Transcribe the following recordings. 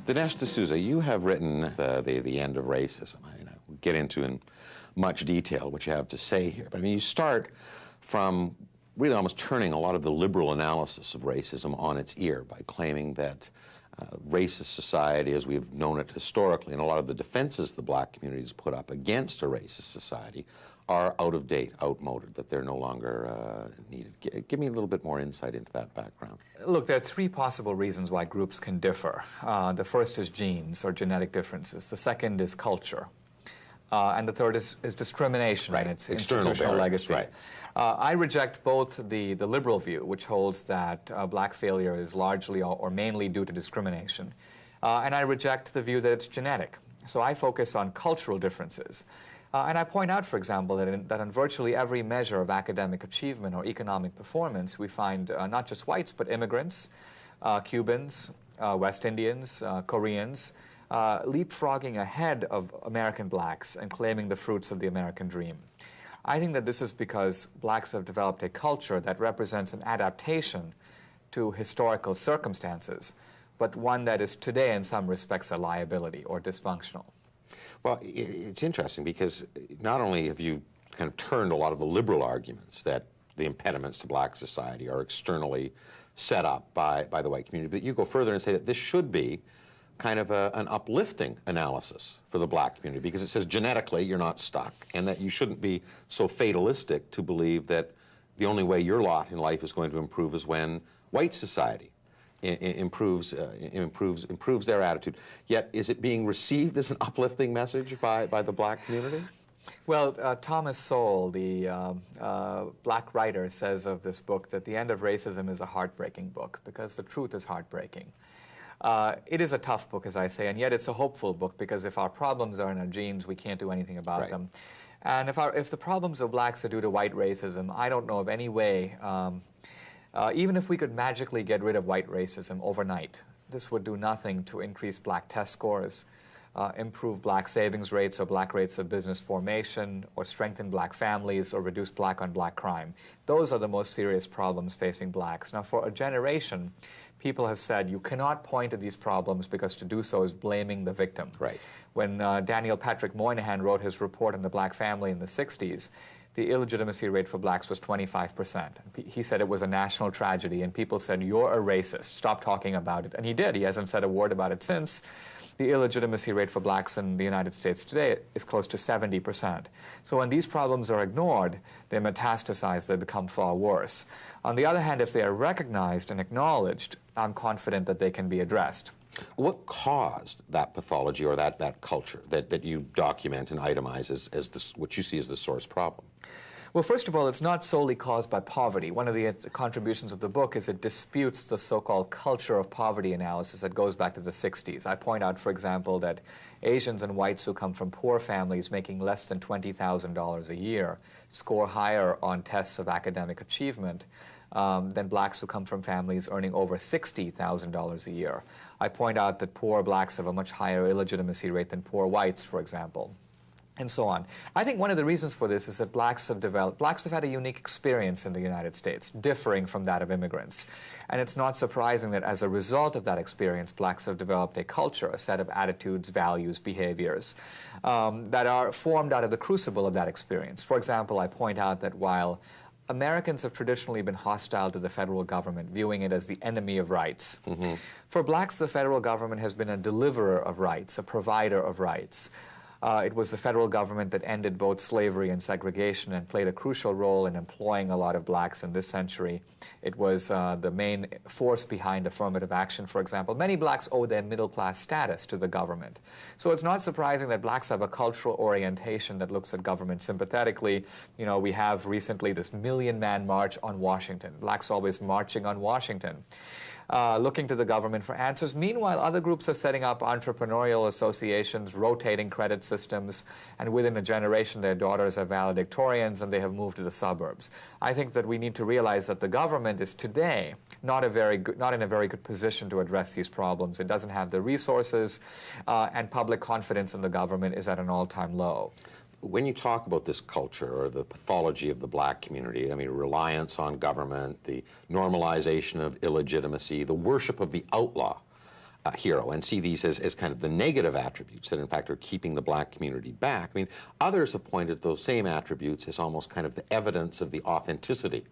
Dinesh D'Souza, you have written the End of Racism. We'll get into in much detail what you have to say here. But I mean, you start from really almost turning a lot of the liberal analysis of racism on its ear by claiming that racist society, as we've known it historically, and a lot of the defenses the black community has put up against a racist society are out of date, outmoded, that they're no longer needed. Give me a little bit more insight into that background. Look, there are three possible reasons why groups can differ. The first is genes or genetic differences. The second is culture. And the third is discrimination, right. And its External institutional barriers, legacy. right. I reject both the liberal view, which holds that black failure is largely or mainly due to discrimination, and I reject the view that it's genetic. So I focus on cultural differences. And I point out, for example, that in virtually every measure of academic achievement or economic performance, we find not just whites, but immigrants, Cubans, West Indians, Koreans, leapfrogging ahead of American blacks and claiming the fruits of the American dream. I think that this is because blacks have developed a culture that represents an adaptation to historical circumstances, but one that is today in some respects a liability or dysfunctional. Well, it's interesting because not only have you kind of turned a lot of the liberal arguments that the impediments to black society are externally set up by the white community, but you go further and say that this should be kind of an uplifting analysis for the black community because it says genetically you're not stuck and that you shouldn't be so fatalistic to believe that the only way your lot in life is going to improve is when white society improves their attitude. Yet, is it being received as an uplifting message by the black community? Well, Thomas Sowell, the black writer, says of this book that The End of Racism is a heartbreaking book because the truth is heartbreaking. It is a tough book, as I say, and yet it's a hopeful book because if our problems are in our genes, we can't do anything about them. And if the problems of blacks are due to white racism, I don't know of any way, even if we could magically get rid of white racism overnight, this would do nothing to increase black test scores, improve black savings rates or black rates of business formation, or strengthen black families, or reduce black-on-black crime. Those are the most serious problems facing blacks. Now, for a generation, people have said you cannot point to these problems because to do so is blaming the victim. Right. When Daniel Patrick Moynihan wrote his report on the black family in the 60s, the illegitimacy rate for blacks was 25%. He said it was a national tragedy, and people said, you're a racist, stop talking about it. And he did. He hasn't said a word about it since. The illegitimacy rate for blacks in the United States today is close to 70%. So when these problems are ignored, they metastasize, they become far worse. On the other hand, if they are recognized and acknowledged, I'm confident that they can be addressed. What caused that pathology or that culture that you document and itemize as this, what you see as the source problem? Well, first of all, it's not solely caused by poverty. One of the contributions of the book is it disputes the so-called culture of poverty analysis that goes back to the 60s. I point out, for example, that Asians and whites who come from poor families making less than $20,000 a year score higher on tests of academic achievement than blacks who come from families earning over $60,000 a year. I point out that poor blacks have a much higher illegitimacy rate than poor whites, for example, and so on. I think one of the reasons for this is that blacks have had a unique experience in the United States, differing from that of immigrants. And it's not surprising that as a result of that experience, blacks have developed a culture, a set of attitudes, values, behaviors that are formed out of the crucible of that experience. For example, I point out that while Americans have traditionally been hostile to the federal government, viewing it as the enemy of rights. For blacks, the federal government has been a deliverer of rights, a provider of rights. It was the federal government that ended both slavery and segregation and played a crucial role in employing a lot of blacks in this century. It was the main force behind affirmative action, for example. Many blacks owe their middle-class status to the government. So it's not surprising that blacks have a cultural orientation that looks at government sympathetically. You know, we have recently this million-man march on Washington. Blacks always marching on Washington. Looking to the government for answers. Meanwhile, other groups are setting up entrepreneurial associations, rotating credit systems, and within a generation their daughters are valedictorians and they have moved to the suburbs. I think that we need to realize that the government is today not in a very good position to address these problems. It doesn't have the resources, and public confidence in the government is at an all-time low. When you talk about this culture or the pathology of the black community, I mean, reliance on government, the normalization of illegitimacy, the worship of the outlaw, hero and see these as kind of the negative attributes that in fact are keeping the black community back. I mean, others have pointed those same attributes as almost kind of the evidence of the authenticity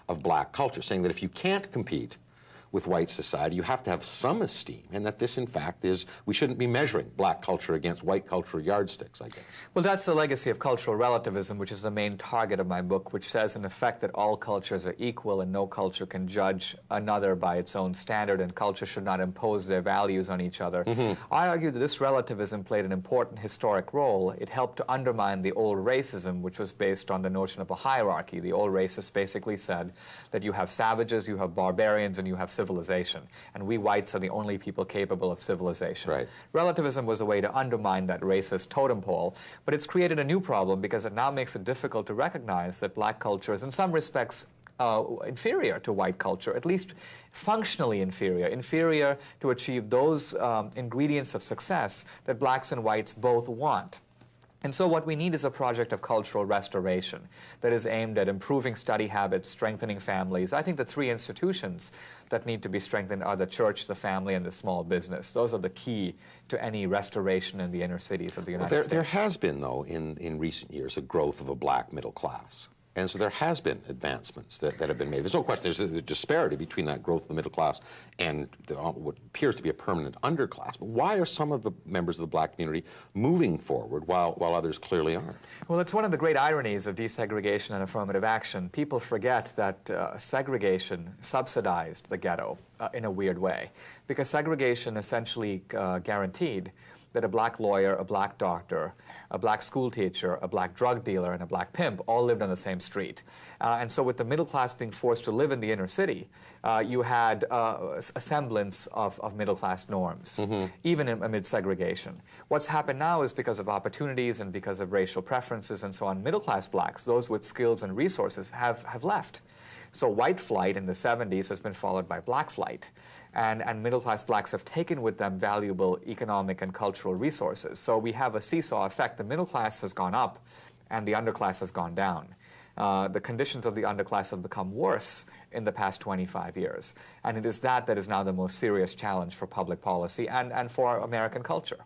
of black culture, saying that if you can't compete with white society, you have to have some esteem, and that this, in fact, is, we shouldn't be measuring black culture against white cultural yardsticks, I guess. Well, that's the legacy of cultural relativism, which is the main target of my book, which says, in effect, that all cultures are equal and no culture can judge another by its own standard, and culture should not impose their values on each other. I argue that this relativism played an important historic role. It helped to undermine the old racism, which was based on the notion of a hierarchy. The old racists basically said that you have savages, you have barbarians, and you have civilization, and we whites are the only people capable of civilization. Right. Relativism was a way to undermine that racist totem pole, but it's created a new problem because it now makes it difficult to recognize that black culture is in some respects inferior to white culture, at least functionally inferior to achieve those ingredients of success that blacks and whites both want. And so what we need is a project of cultural restoration that is aimed at improving study habits, strengthening families. I think the three institutions that need to be strengthened are the church, the family, and the small business. Those are the key to any restoration in the inner cities of the United States. There has been, though, in recent years, a growth of a black middle class. And so there has been advancements that have been made. There's no question there's a disparity between that growth of the middle class and what appears to be a permanent underclass. But why are some of the members of the black community moving forward while others clearly aren't? Well, it's one of the great ironies of desegregation and affirmative action. People forget that segregation subsidized the ghetto in a weird way, because segregation essentially guaranteed that a black lawyer, a black doctor, a black school teacher, a black drug dealer, and a black pimp all lived on the same street. And so with the middle class being forced to live in the inner city, you had a semblance of middle class norms, even amid segregation. What's happened now is because of opportunities and because of racial preferences and so on, middle class blacks, those with skills and resources, have left. So white flight in the 70s has been followed by black flight. And middle-class blacks have taken with them valuable economic and cultural resources. So we have a seesaw effect. The middle class has gone up, and the underclass has gone down. The conditions of the underclass have become worse in the past 25 years. And it is that is now the most serious challenge for public policy and for American culture.